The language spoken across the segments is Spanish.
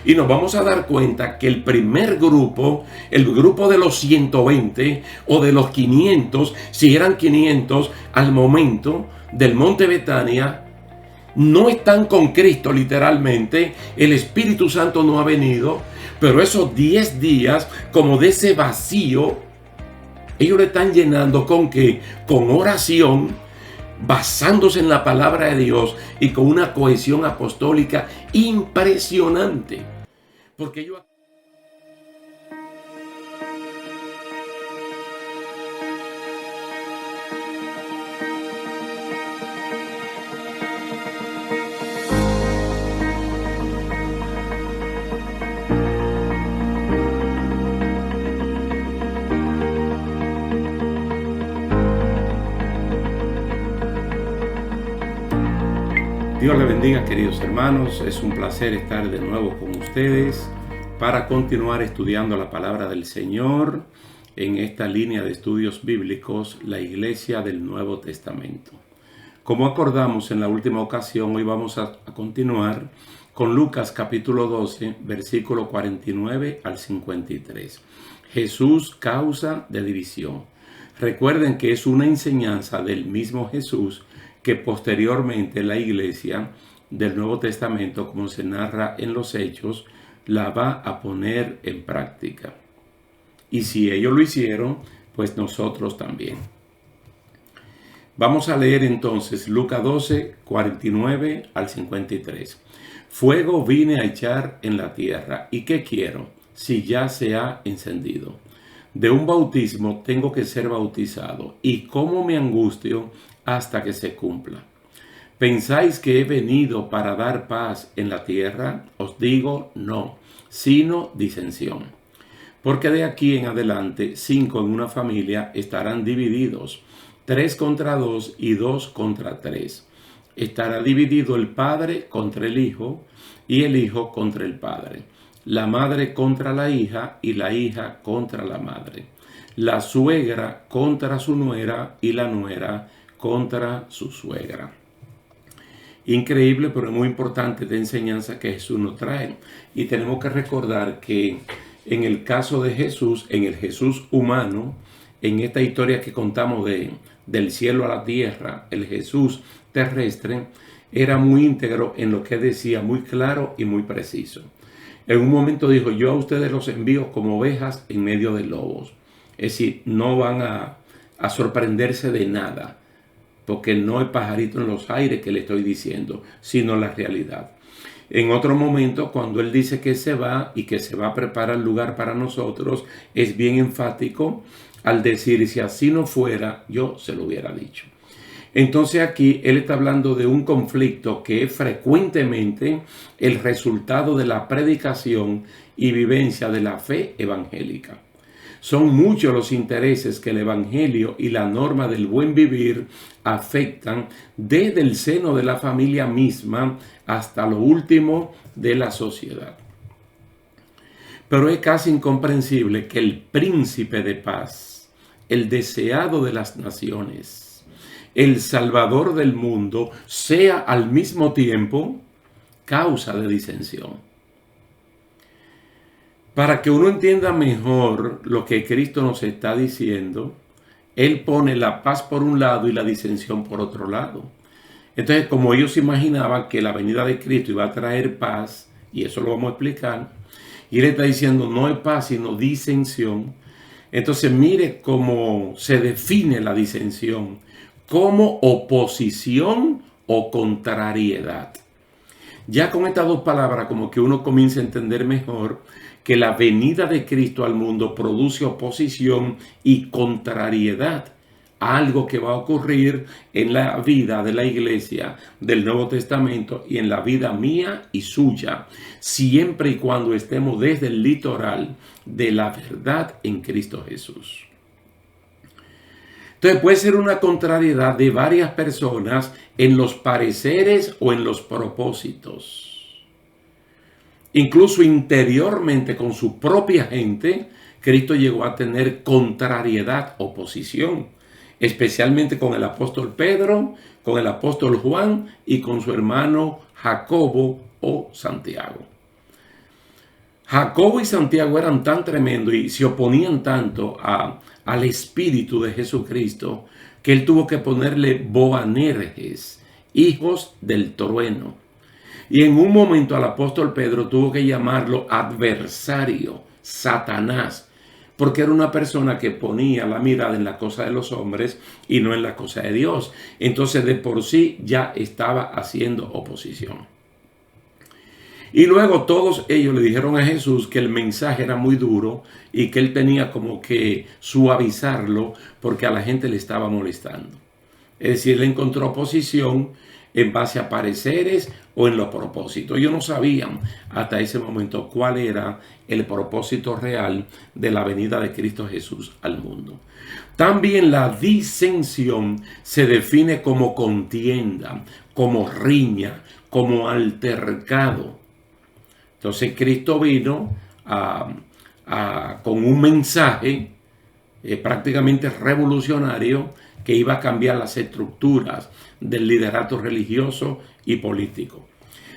Y nos vamos a dar cuenta que el primer grupo, el grupo de los 120 o de los 500, si eran 500 al momento del monte Betania, no están con Cristo literalmente. El Espíritu Santo no ha venido, pero esos 10 días, como de ese vacío, ellos le están llenando ¿con qué? Con oración, basándose en la palabra de Dios y con una cohesión apostólica impresionante. Porque ellos... Dios le bendiga, queridos hermanos. Es un placer estar de nuevo con ustedes para continuar estudiando la palabra del Señor en esta línea de estudios bíblicos, la Iglesia del Nuevo Testamento. Como acordamos en la última ocasión, hoy vamos a continuar con Lucas capítulo 12, versículo 49 al 53. Jesús, causa de división. Recuerden que es una enseñanza del mismo Jesús que posteriormente la Iglesia del Nuevo Testamento, como se narra en los Hechos, la va a poner en práctica. Y si ellos lo hicieron, pues nosotros también. Vamos a leer entonces Lucas 12, 49 al 53. Fuego vine a echar en la tierra, ¿y qué quiero? Si ya se ha encendido. De un bautismo tengo que ser bautizado, y cómo me angustio hasta que se cumpla. ¿Pensáis que he venido para dar paz en la tierra? Os digo, no, sino disensión. Porque de aquí en adelante 5 en una familia estarán divididos, 3 contra 2 y 2 contra 3. Estará dividido el padre contra el hijo y el hijo contra el padre, la madre contra la hija y la hija contra la madre, la suegra contra su nuera y la nuera contra su suegra. Increíble, pero muy importante de enseñanza que Jesús nos trae. Y tenemos que recordar que en el caso de Jesús, en el Jesús humano, en esta historia que contamos del cielo a la tierra, el Jesús terrestre era muy íntegro en lo que decía, muy claro y muy preciso. En un momento dijo, yo a ustedes los envío como ovejas en medio de lobos. Es decir, no van a sorprenderse de nada, porque no es pajarito en los aires que le estoy diciendo, sino la realidad. En otro momento, cuando él dice que se va y que se va a preparar lugar para nosotros, es bien enfático al decir, si así no fuera, yo se lo hubiera dicho. Entonces aquí él está hablando de un conflicto que es frecuentemente el resultado de la predicación y vivencia de la fe evangélica. Son muchos los intereses que el Evangelio y la norma del buen vivir afectan desde el seno de la familia misma hasta lo último de la sociedad. Pero es casi incomprensible que el príncipe de paz, el deseado de las naciones, el salvador del mundo, sea al mismo tiempo causa de disensión. Para que uno entienda mejor lo que Cristo nos está diciendo, Él pone la paz por un lado y la disensión por otro lado. Entonces, como ellos imaginaban que la venida de Cristo iba a traer paz, y eso lo vamos a explicar, y Él está diciendo no es paz sino disensión. Entonces mire cómo se define la disensión, como oposición o contrariedad. Ya con estas dos palabras como que uno comienza a entender mejor que la venida de Cristo al mundo produce oposición y contrariedad a algo que va a ocurrir en la vida de la iglesia del Nuevo Testamento y en la vida mía y suya, siempre y cuando estemos desde el litoral de la verdad en Cristo Jesús. Entonces puede ser una contrariedad de varias personas en los pareceres o en los propósitos. Incluso interiormente con su propia gente, Cristo llegó a tener contrariedad, oposición, especialmente con el apóstol Pedro, con el apóstol Juan y con su hermano Jacobo o Santiago. Jacobo y Santiago eran tan tremendos y se oponían tanto al espíritu de Jesucristo que él tuvo que ponerle Boanerges, hijos del trueno. Y en un momento al apóstol Pedro tuvo que llamarlo adversario, Satanás, porque era una persona que ponía la mirada en la cosa de los hombres y no en la cosa de Dios. Entonces de por sí ya estaba haciendo oposición. Y luego todos ellos le dijeron a Jesús que el mensaje era muy duro y que él tenía como que suavizarlo porque a la gente le estaba molestando. Es decir, él encontró oposición en base a pareceres o en los propósitos. Ellos no sabían hasta ese momento cuál era el propósito real de la venida de Cristo Jesús al mundo. También la disensión se define como contienda, como riña, como altercado. Entonces Cristo vino con un mensaje prácticamente revolucionario que iba a cambiar las estructuras del liderato religioso y político.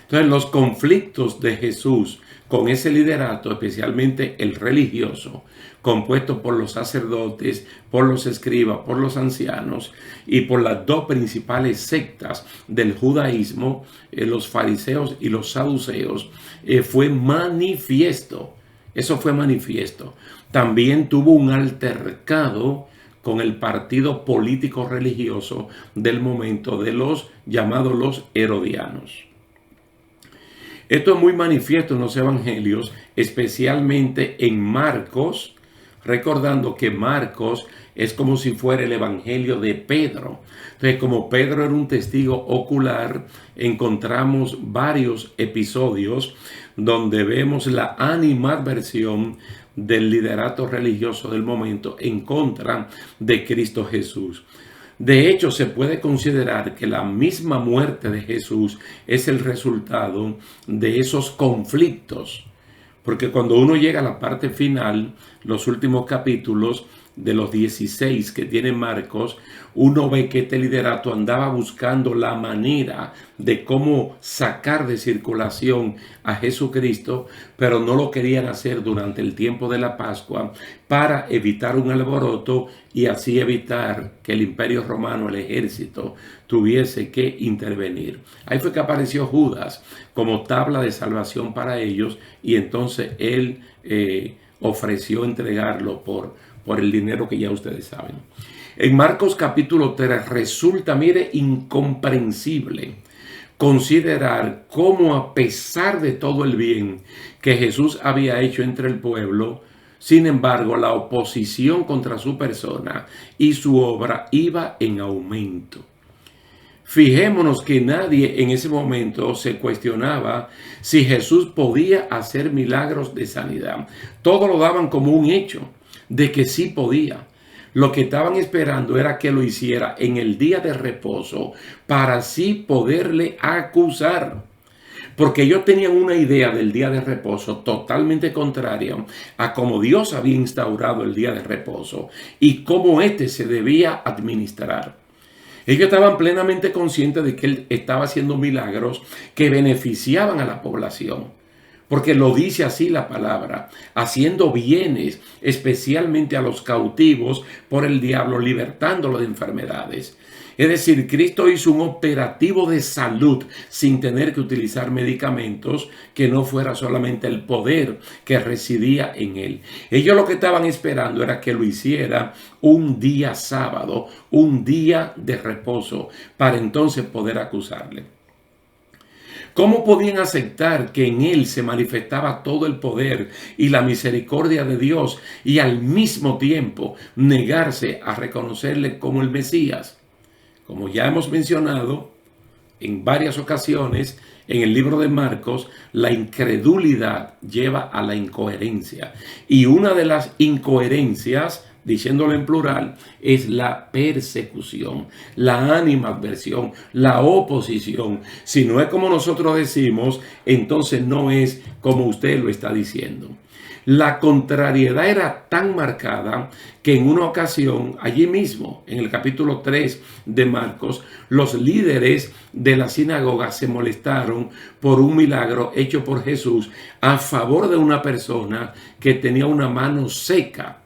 Entonces los conflictos de Jesús con ese liderato, especialmente el religioso, compuesto por los sacerdotes, por los escribas, por los ancianos y por las dos principales sectas del judaísmo, los fariseos y los saduceos, fue manifiesto. Eso fue manifiesto. También tuvo un altercado con el partido político religioso del momento de los llamados los herodianos. Esto es muy manifiesto en los evangelios, especialmente en Marcos, recordando que Marcos es como si fuera el evangelio de Pedro. Entonces, como Pedro era un testigo ocular, encontramos varios episodios donde vemos la animadversión del liderato religioso del momento en contra de Cristo Jesús. De hecho, se puede considerar que la misma muerte de Jesús es el resultado de esos conflictos. Porque cuando uno llega a la parte final, los últimos capítulos de los 16 que tiene Marcos, uno ve que este liderato andaba buscando la manera de cómo sacar de circulación a Jesucristo, pero no lo querían hacer durante el tiempo de la Pascua para evitar un alboroto y así evitar que el Imperio Romano, el ejército, tuviese que intervenir. Ahí fue que apareció Judas como tabla de salvación para ellos y entonces él ofreció entregarlo por el dinero que ya ustedes saben. En Marcos capítulo 3 resulta, mire, incomprensible considerar cómo a pesar de todo el bien que Jesús había hecho entre el pueblo, sin embargo, la oposición contra su persona y su obra iba en aumento. Fijémonos que nadie en ese momento se cuestionaba si Jesús podía hacer milagros de sanidad. Todo lo daban como un hecho de que sí podía. Lo que estaban esperando era que lo hiciera en el día de reposo para así poderle acusar. Porque ellos tenían una idea del día de reposo totalmente contraria a cómo Dios había instaurado el día de reposo y cómo éste se debía administrar. Ellos estaban plenamente conscientes de que él estaba haciendo milagros que beneficiaban a la población. Porque lo dice así la palabra, haciendo bienes, especialmente a los cautivos por el diablo, libertándolos de enfermedades. Es decir, Cristo hizo un operativo de salud sin tener que utilizar medicamentos, que no fuera solamente el poder que residía en él. Ellos lo que estaban esperando era que lo hiciera un día sábado, un día de reposo, para entonces poder acusarle. ¿Cómo podían aceptar que en él se manifestaba todo el poder y la misericordia de Dios y al mismo tiempo negarse a reconocerle como el Mesías? Como ya hemos mencionado en varias ocasiones en el libro de Marcos, la incredulidad lleva a la incoherencia. Y una de las incoherencias, diciéndolo en plural, es la persecución, la animadversión, la oposición. Si no es como nosotros decimos, entonces no es como usted lo está diciendo. La contrariedad era tan marcada que en una ocasión, allí mismo, en el capítulo 3 de Marcos, los líderes de la sinagoga se molestaron por un milagro hecho por Jesús a favor de una persona que tenía una mano seca.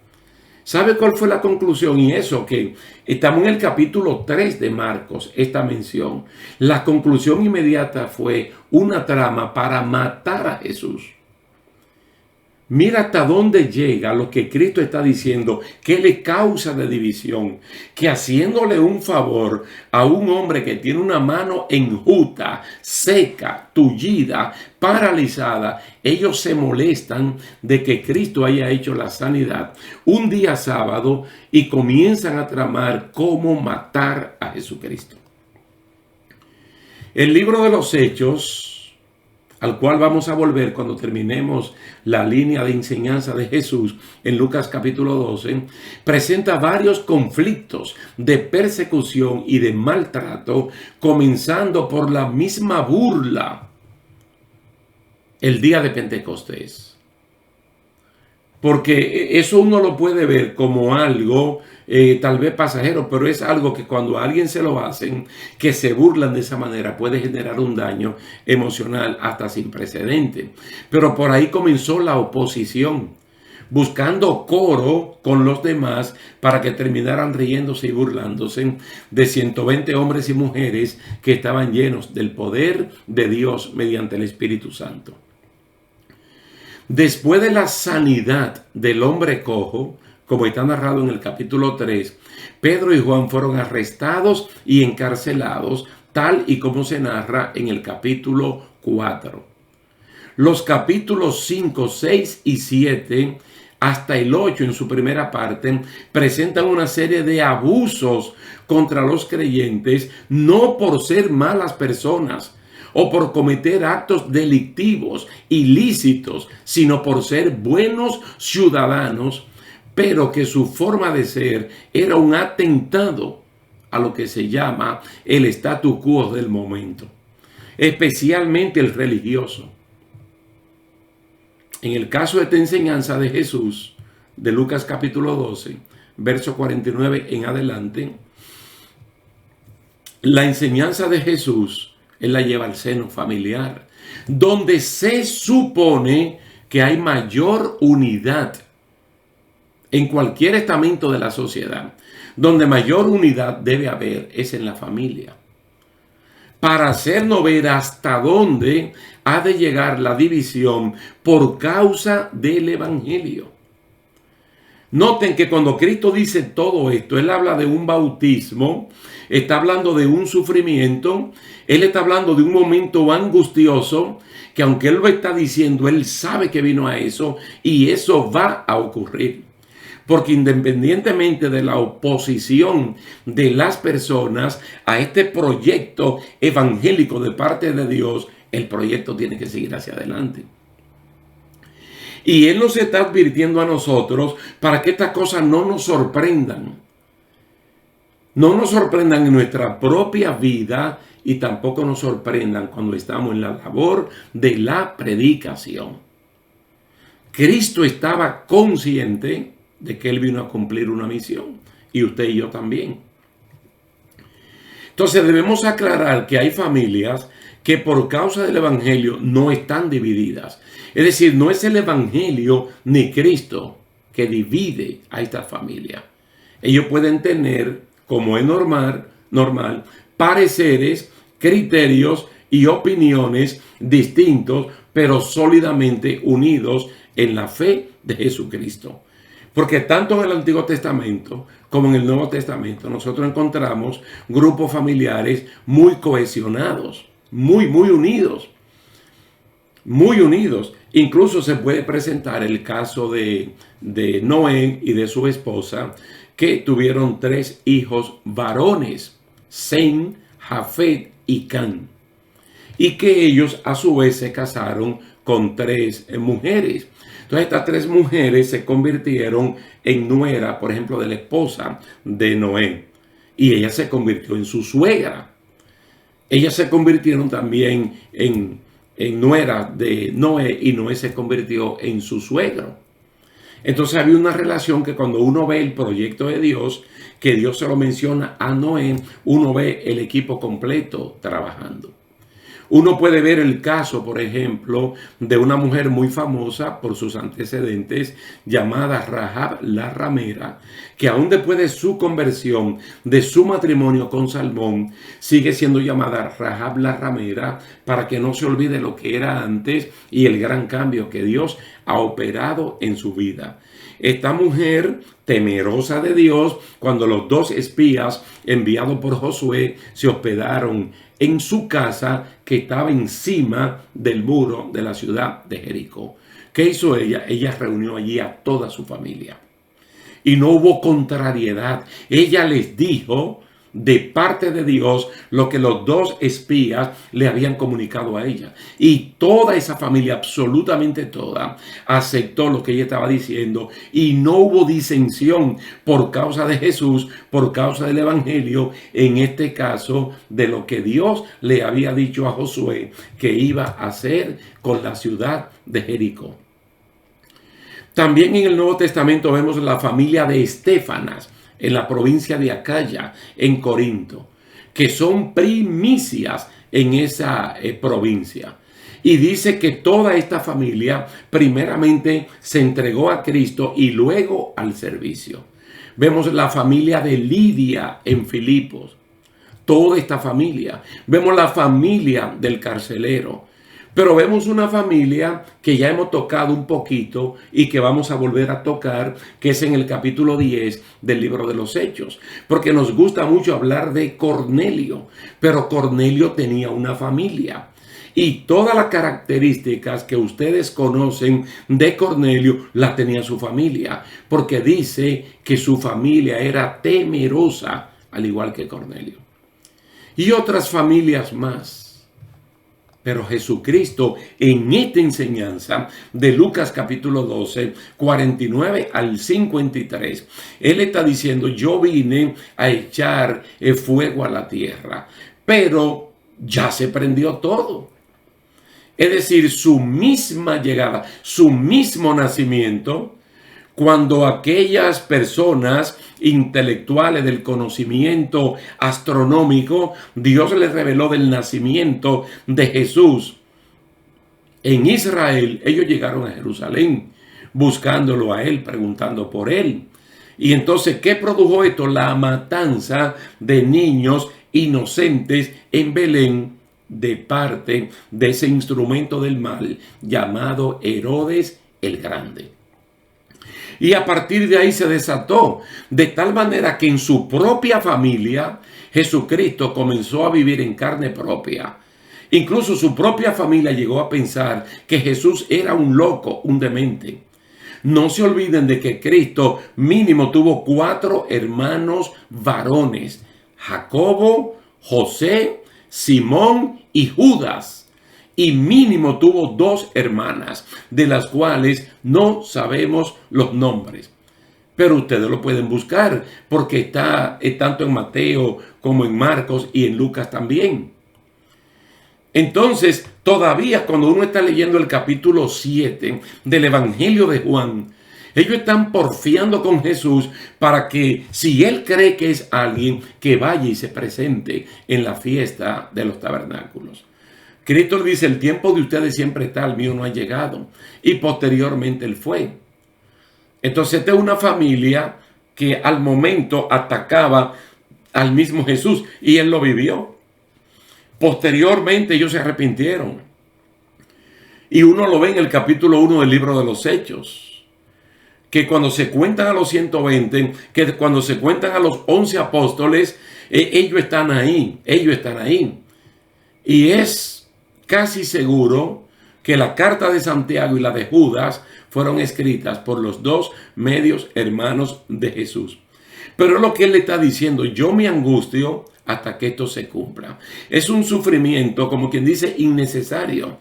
¿Sabe cuál fue la conclusión? Y eso que estamos en el capítulo 3 de Marcos, esta mención. La conclusión inmediata fue una trama para matar a Jesús. Mira hasta dónde llega lo que Cristo está diciendo, que le causa de división, que haciéndole un favor a un hombre que tiene una mano enjuta, seca, tullida, paralizada, ellos se molestan de que Cristo haya hecho la sanidad un día sábado y comienzan a tramar cómo matar a Jesucristo. El libro de los Hechos, al cual vamos a volver cuando terminemos la línea de enseñanza de Jesús en Lucas capítulo 12, presenta varios conflictos de persecución y de maltrato, comenzando por la misma burla el día de Pentecostés. Porque eso uno lo puede ver como algo tal vez pasajero, pero es algo que cuando a alguien se lo hacen, que se burlan de esa manera, puede generar un daño emocional hasta sin precedente. Pero por ahí comenzó la oposición, buscando coro con los demás para que terminaran riéndose y burlándose de 120 hombres y mujeres que estaban llenos del poder de Dios mediante el Espíritu Santo. Después de la sanidad del hombre cojo, como está narrado en el capítulo 3, Pedro y Juan fueron arrestados y encarcelados, tal y como se narra en el capítulo 4. Los capítulos 5, 6 y 7, hasta el 8 en su primera parte, presentan una serie de abusos contra los creyentes, no por ser malas personas o por cometer actos delictivos, ilícitos, sino por ser buenos ciudadanos, pero que su forma de ser era un atentado a lo que se llama el statu quo del momento, especialmente el religioso. En el caso de esta enseñanza de Jesús, de Lucas capítulo 12, verso 49 en adelante, la enseñanza de Jesús él la lleva al seno familiar, donde se supone que hay mayor unidad en cualquier estamento de la sociedad. Donde mayor unidad debe haber es en la familia, para hacernos ver hasta dónde ha de llegar la división por causa del evangelio. Noten que cuando Cristo dice todo esto, Él habla de un bautismo, está hablando de un sufrimiento, Él está hablando de un momento angustioso, que aunque Él lo está diciendo, Él sabe que vino a eso y eso va a ocurrir. Porque independientemente de la oposición de las personas a este proyecto evangélico de parte de Dios, el proyecto tiene que seguir hacia adelante. Y Él nos está advirtiendo a nosotros para que estas cosas no nos sorprendan. No nos sorprendan en nuestra propia vida y tampoco nos sorprendan cuando estamos en la labor de la predicación. Cristo estaba consciente de que Él vino a cumplir una misión y usted y yo también. Entonces debemos aclarar que hay familias que por causa del evangelio no están divididas. Es decir, no es el evangelio ni Cristo que divide a esta familia. Ellos pueden tener, como es normal, pareceres, criterios y opiniones distintos, pero sólidamente unidos en la fe de Jesucristo. Porque tanto en el Antiguo Testamento como en el Nuevo Testamento nosotros encontramos grupos familiares muy cohesionados, muy unidos. Muy unidos. Incluso se puede presentar el caso de Noé y de su esposa, que tuvieron 3 hijos varones, Sem, Jafet y Can. Y que ellos a su vez se casaron con 3 mujeres. Entonces estas 3 mujeres se convirtieron en nuera, por ejemplo, de la esposa de Noé. Y ella se convirtió en su suegra. Ellas se convirtieron también en en nuera de Noé, y Noé se convirtió en su suegro. Entonces había una relación que cuando uno ve el proyecto de Dios, que Dios se lo menciona a Noé, uno ve el equipo completo trabajando. Uno puede ver el caso, por ejemplo, de una mujer muy famosa por sus antecedentes, llamada Rahab la ramera, que aún después de su conversión, de su matrimonio con Salmón, sigue siendo llamada Rahab la ramera, para que no se olvide lo que era antes y el gran cambio que Dios ha operado en su vida. Esta mujer, temerosa de Dios, cuando los dos espías enviados por Josué se hospedaron en su casa, que estaba encima del muro de la ciudad de Jericó. ¿Qué hizo ella? Ella reunió allí a toda su familia. Y no hubo contrariedad. Ella les dijo de parte de Dios lo que los dos espías le habían comunicado a ella. Y toda esa familia, absolutamente toda, aceptó lo que ella estaba diciendo, y no hubo disensión por causa de Jesús, por causa del evangelio, en este caso de lo que Dios le había dicho a Josué que iba a hacer con la ciudad de Jericó. También en el Nuevo Testamento vemos la familia de Estéfanas en la provincia de Acaya, en Corinto, que son primicias en esa provincia. Y dice que toda esta familia primeramente se entregó a Cristo y luego al servicio. Vemos la familia de Lidia en Filipos, toda esta familia. Vemos la familia del carcelero. Pero vemos una familia que ya hemos tocado un poquito y que vamos a volver a tocar, que es en el capítulo 10 del libro de los Hechos. Porque nos gusta mucho hablar de Cornelio, pero Cornelio tenía una familia. Y todas las características que ustedes conocen de Cornelio las tenía su familia, porque dice que su familia era temerosa, al igual que Cornelio. Y otras familias más. Pero Jesucristo, en esta enseñanza de Lucas capítulo 12, 49 al 53, Él está diciendo: yo vine a echar fuego a la tierra, pero ya se prendió todo. Es decir, su misma llegada, su mismo nacimiento, cuando aquellas personas intelectuales del conocimiento astronómico, Dios les reveló del nacimiento de Jesús en Israel, ellos llegaron a Jerusalén buscándolo a Él, preguntando por Él. Y entonces, ¿qué produjo esto? La matanza de niños inocentes en Belén, de parte de ese instrumento del mal llamado Herodes el Grande. Y a partir de ahí se desató, de tal manera que en su propia familia Jesucristo comenzó a vivir en carne propia. Incluso su propia familia llegó a pensar que Jesús era un loco, un demente. No se olviden de que Cristo mínimo tuvo 4 hermanos varones: Jacobo, José, Simón y Judas. Y mínimo tuvo 2 hermanas, de las cuales no sabemos los nombres. Pero ustedes lo pueden buscar, porque está tanto en Mateo como en Marcos y en Lucas también. Entonces, todavía cuando uno está leyendo el capítulo 7 del Evangelio de Juan, ellos están porfiando con Jesús para que, si él cree que es alguien, que vaya y se presente en la fiesta de los tabernáculos. Cristo le dice: el tiempo de ustedes siempre está, el mío no ha llegado. Y posteriormente él fue. Entonces esta es una familia que al momento atacaba al mismo Jesús, y él lo vivió. Posteriormente ellos se arrepintieron. Y uno lo ve en el capítulo 1 del libro de los Hechos, que cuando se cuentan a los 120, que cuando se cuentan a los 11 apóstoles, ellos están ahí. Y es casi seguro que la carta de Santiago y la de Judas fueron escritas por los 2 medios hermanos de Jesús. Pero lo que él le está diciendo: yo me angustio hasta que esto se cumpla. Es un sufrimiento, como quien dice, innecesario,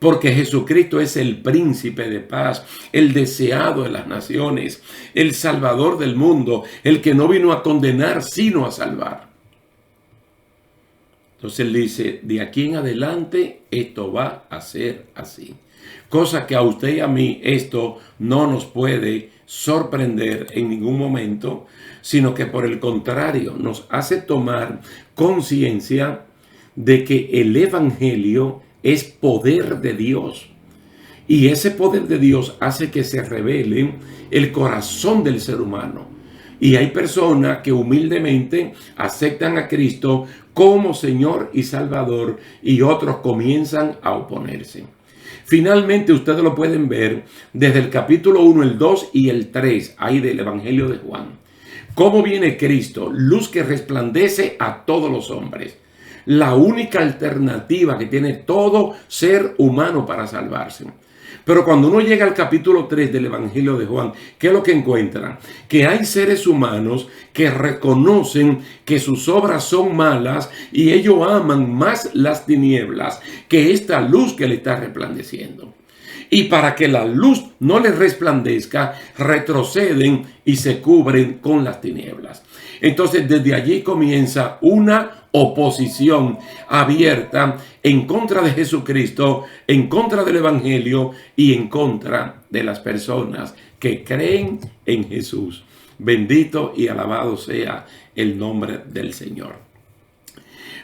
porque Jesucristo es el príncipe de paz, el deseado de las naciones, el salvador del mundo, el que no vino a condenar sino a salvar. Entonces él dice, de aquí en adelante esto va a ser así. Cosa que a usted y a mí esto no nos puede sorprender en ningún momento, sino que por el contrario nos hace tomar conciencia de que el Evangelio es poder de Dios. Y ese poder de Dios hace que se revele el corazón del ser humano. Y hay personas que humildemente aceptan a Cristo como Señor y Salvador, y otros comienzan a oponerse. Finalmente, ustedes lo pueden ver desde el capítulo 1, el 2 y el 3, ahí del Evangelio de Juan. ¿Cómo viene Cristo? Luz que resplandece a todos los hombres. La única alternativa que tiene todo ser humano para salvarse. Pero cuando uno llega al capítulo 3 del Evangelio de Juan, ¿qué es lo que encuentra? Que hay seres humanos que reconocen que sus obras son malas y ellos aman más las tinieblas que esta luz que le está resplandeciendo. Y para que la luz no les resplandezca, retroceden y se cubren con las tinieblas. Entonces, desde allí comienza una oposición abierta en contra de Jesucristo, en contra del Evangelio y en contra de las personas que creen en Jesús. Bendito y alabado sea el nombre del Señor.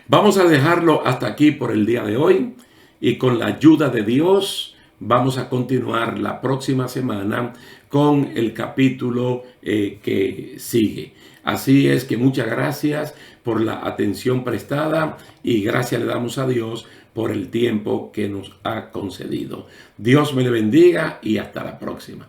Vamos a dejarlo hasta aquí por el día de hoy, y con la ayuda de Dios vamos a continuar la próxima semana con el capítulo que sigue. Así es que muchas gracias por la atención prestada, y gracias le damos a Dios por el tiempo que nos ha concedido. Dios me le bendiga y hasta la próxima.